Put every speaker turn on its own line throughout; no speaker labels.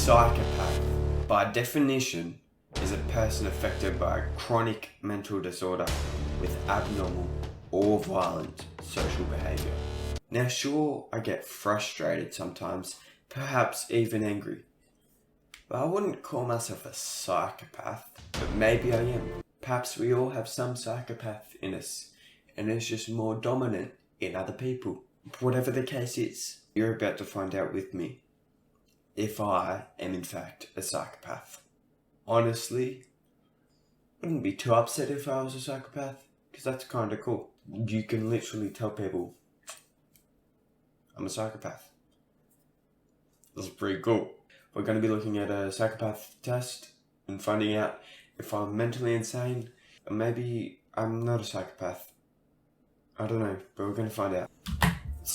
psychopath, by definition, is a person affected by a chronic mental disorder with abnormal or violent social behaviour. Now sure, I get frustrated sometimes, perhaps even angry, but I wouldn't call myself a psychopath, but maybe I am. Perhaps we all have some psychopath in us, and it's just more dominant in other people. Whatever the case is, you're about to find out with me if I am in fact a psychopath. Honestly, I wouldn't be too upset if I was a psychopath, because that's kind of cool. You can literally tell people, I'm a psychopath. That's pretty cool. We're going to be looking at a psychopath test and finding out if I'm mentally insane, or maybe I'm not a psychopath. I don't know, but we're going to find out.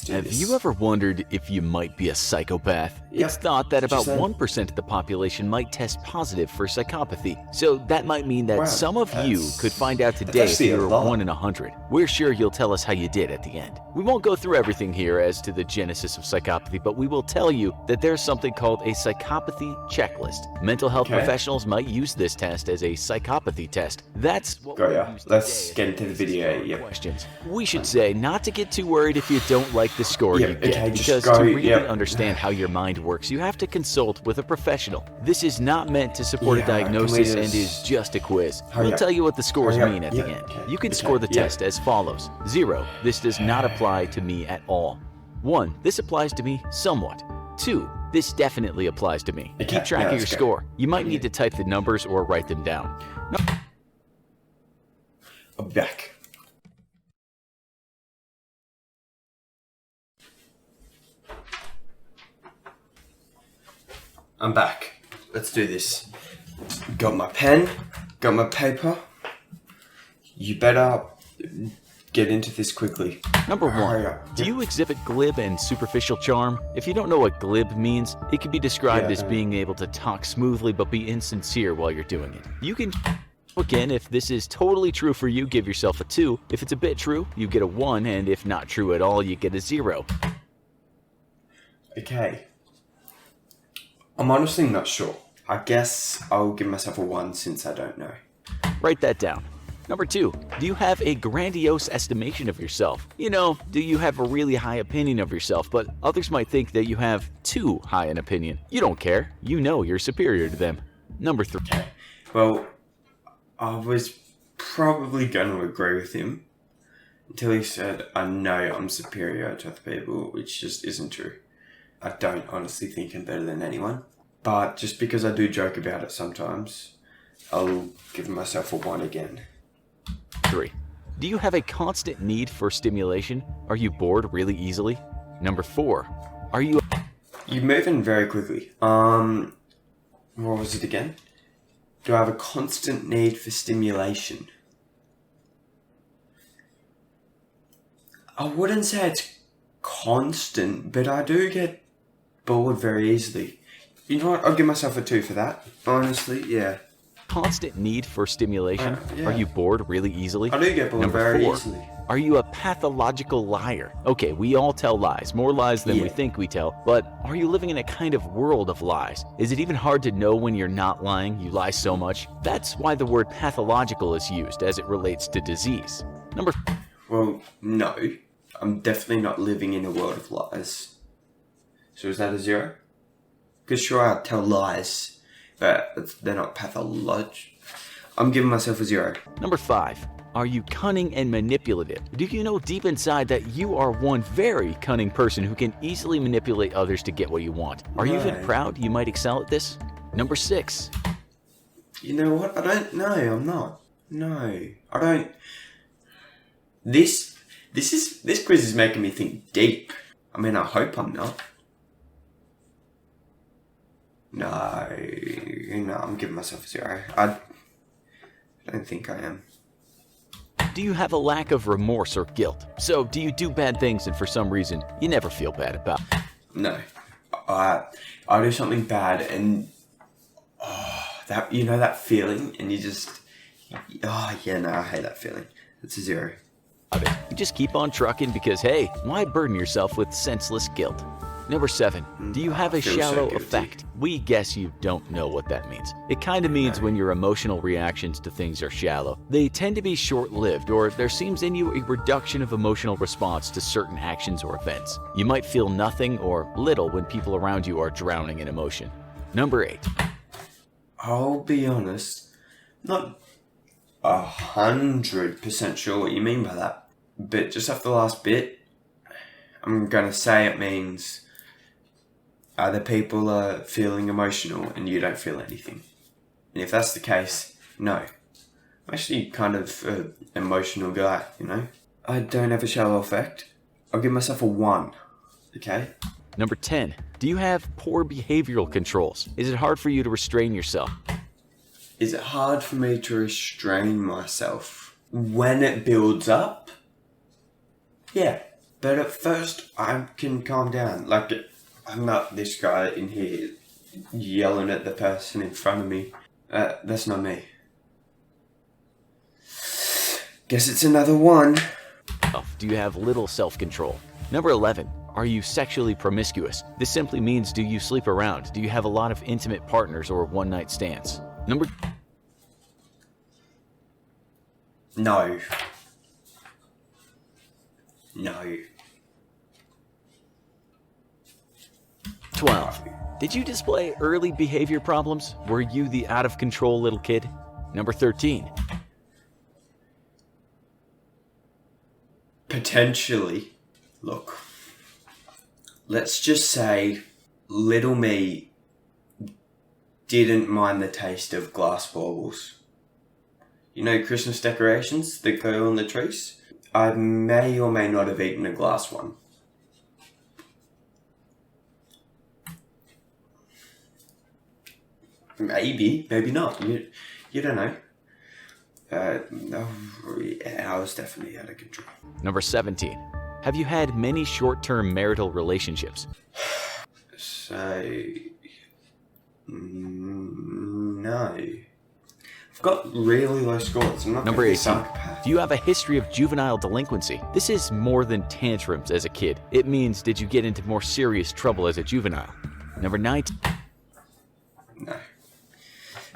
Have you ever wondered if you might be a psychopath?
Yep.
It's thought that about 1% of the population might test positive for psychopathy. So that might mean that some of you could find out today if you're 1 in 100. We're sure you'll tell us how you did at the end. We won't go through everything here as to the genesis of psychopathy, but we will tell you that there's something called a psychopathy checklist. Mental health professionals might use this test as a psychopathy test. That's what we're using
Let's get into the video.
Questions. We should say not to get too worried if you don't like the score you get, because
to
really understand how your mind works, you have to consult with a professional. This is not meant to support a diagnosis and is just a quiz. We'll tell you what the scores mean at the end. You can score the test as follows. 0, this does not apply to me at all. 1, this applies to me somewhat. 2, this definitely applies to me. Keep track of your score. You might need to type the numbers or write them down.
I'm back. I'm back. Let's do this. Got my pen, got my paper. You better get into this quickly.
Number 1, do you exhibit glib and superficial charm? If you don't know what glib means, it can be described as being able to talk smoothly but be insincere while you're doing it. You can again, if this is totally true for you, give yourself a 2. If it's a bit true, you get a 1, and if not true at all, you get a 0.
Okay. I'm honestly not sure. I guess I'll give myself a 1 since I don't know.
Write that down. Number 2, do you have a grandiose estimation of yourself? You know, do you have a really high opinion of yourself, but others might think that you have too high an opinion? You don't care. You know you're superior to them. Number 3.
Okay. Well, I was probably going to agree with him until he said, I know I'm superior to other people, which just isn't true. I don't honestly think I'm better than anyone. But just because I do joke about it sometimes, I'll give myself a 1 again.
3. Do you have a constant need for stimulation? Are you bored really easily? Number 4. Are you...
You're moving very quickly. What was it again? Do I have a constant need for stimulation? I wouldn't say it's constant, but I do get bored very easily. You know what? I'll give myself a 2 for that. Honestly, yeah.
Constant need for stimulation? Are you bored really easily?
I do get bored very easily.
Are you a pathological liar? Okay, we all tell lies, more lies than we think we tell, but are you living in a kind of world of lies? Is it even hard to know when you're not lying? You lie so much? That's why the word pathological is used as it relates to disease.
Well, no. I'm definitely not living in a world of lies. So is that a 0? Because sure, I tell lies, but they're not pathological. I'm giving myself a 0.
Number 5. Are you cunning and manipulative? Do you know deep inside that you are one very cunning person who can easily manipulate others to get what you want? Are you even proud you might excel at this? Number 6.
You know what? I don't know. I'm not. No. I don't. This quiz is making me think deep. I mean, I hope I'm not. No, I'm giving myself a 0. I don't think I am.
Do you have a lack of remorse or guilt? So, do you do bad things and for some reason you never feel bad about it?
No. I do something bad and that, you know that feeling and you just, I hate that feeling. It's a 0.
You just keep on trucking because, hey, why burden yourself with senseless guilt? Number 7. Do you have a
feel so
shallow
guilty.
affect? We guess you don't know what that means. It kind of means when your emotional reactions to things are shallow. They tend to be short-lived, or there seems in you a reduction of emotional response to certain actions or events. You might feel nothing or little when people around you are drowning in emotion. Number 8.
I'll be honest, not 100% sure what you mean by that, but just after the last bit, I'm gonna say it means other people are feeling emotional and you don't feel anything. And if that's the case, no. I'm actually kind of an emotional guy, you know? I don't have a shallow affect. I'll give myself a 1, okay?
Number 10. Do you have poor behavioral controls? Is it hard for you to restrain yourself?
Is it hard for me to restrain myself when it builds up? Yeah, but at first I can calm down. Like, I'm not this guy in here yelling at the person in front of me. That's not me. Guess it's another 1.
Do you have little self-control? Number 11. Are you sexually promiscuous? This simply means, do you sleep around? Do you have a lot of intimate partners or one-night stands? Number...
No. No.
12. Did you display early behavior problems? Were you the out-of-control little kid? Number 13.
Potentially. Look. Let's just say little me didn't mind the taste of glass baubles. You know Christmas decorations that go on the trees? I may or may not have eaten a glass one. Maybe, maybe not. You don't know. No, yeah, I was definitely out of control.
Number 17. Have you had many short-term marital relationships?
So, no. I've got really low scores. I'm not
Number
gonna be
18.
psychopath.
Do you have a history of juvenile delinquency? This is more than tantrums as a kid. It means, did you get into more serious trouble as a juvenile? Number 19.
No.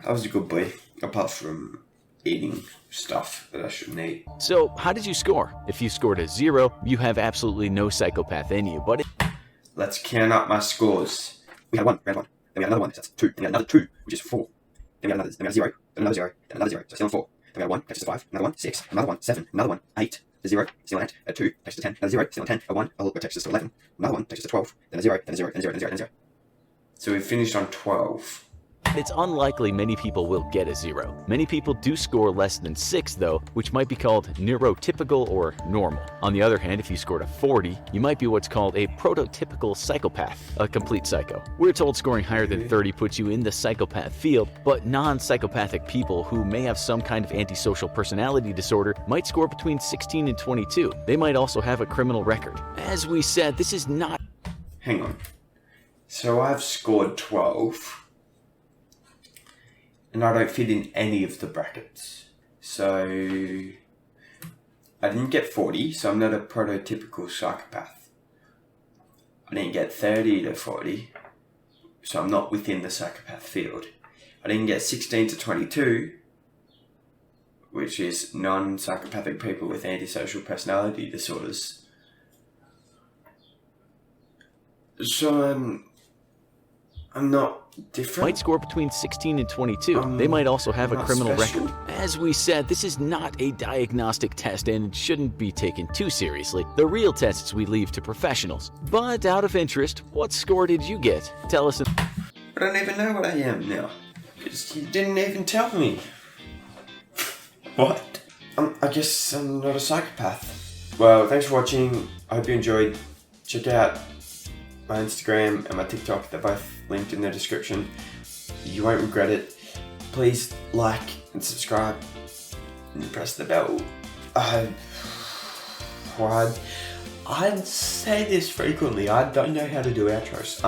I was a good boy, apart from eating stuff that I shouldn't eat.
So, how did you score? If you scored a 0, you have absolutely no psychopath in you, but
Let's count up my scores. We had 1, round 1. Then we had another 1, that's 2. Then we had another 2, which is 4. Then we had another, then we had 0, then another 0, then another 0, so still on 4. Then we had 1, takes us to 5, another 1, 6, another 1, 7, another 1, 8, a 0, still on 8, a 2, takes us to 10, another 0, still on 10, a 1, takes us to 11, another 1, takes us to 12, then a 0, then a 0, then a 0, then a 0, then a 0. So we finished on 12.
it's unlikely many people will get a 0. Many people do score less than 6 though, which might be called neurotypical or normal. On the other hand, if you scored a 40, you might be what's called a prototypical psychopath, a complete psycho. We're told scoring higher than 30 puts you in the psychopath field, but non-psychopathic people who may have some kind of antisocial personality disorder might score between 16 and 22. They might also have a criminal record. As we said, this is not...
Hang on. So I've scored 12. And I don't fit in any of the brackets. So I didn't get 40, so I'm not a prototypical psychopath. I didn't get 30 to 40, so I'm not within the psychopath field. I didn't get 16 to 22, which is non-psychopathic people with antisocial personality disorders. So I'm not different.
Might score between 16 and 22. They might also have a criminal
special.
record. As we said, this is not a diagnostic test and shouldn't be taken too seriously. The real tests we leave to professionals. But out of interest, what score did you get? Tell us.
I don't even know what I am now, because you didn't even tell me. What? I guess I'm not a psychopath. Well, thanks for watching. I hope you enjoyed. Check out my Instagram and my TikTok. They're both linked in the description. You won't regret it. Please like and subscribe and press the bell. I'd say this frequently. I don't know how to do outros.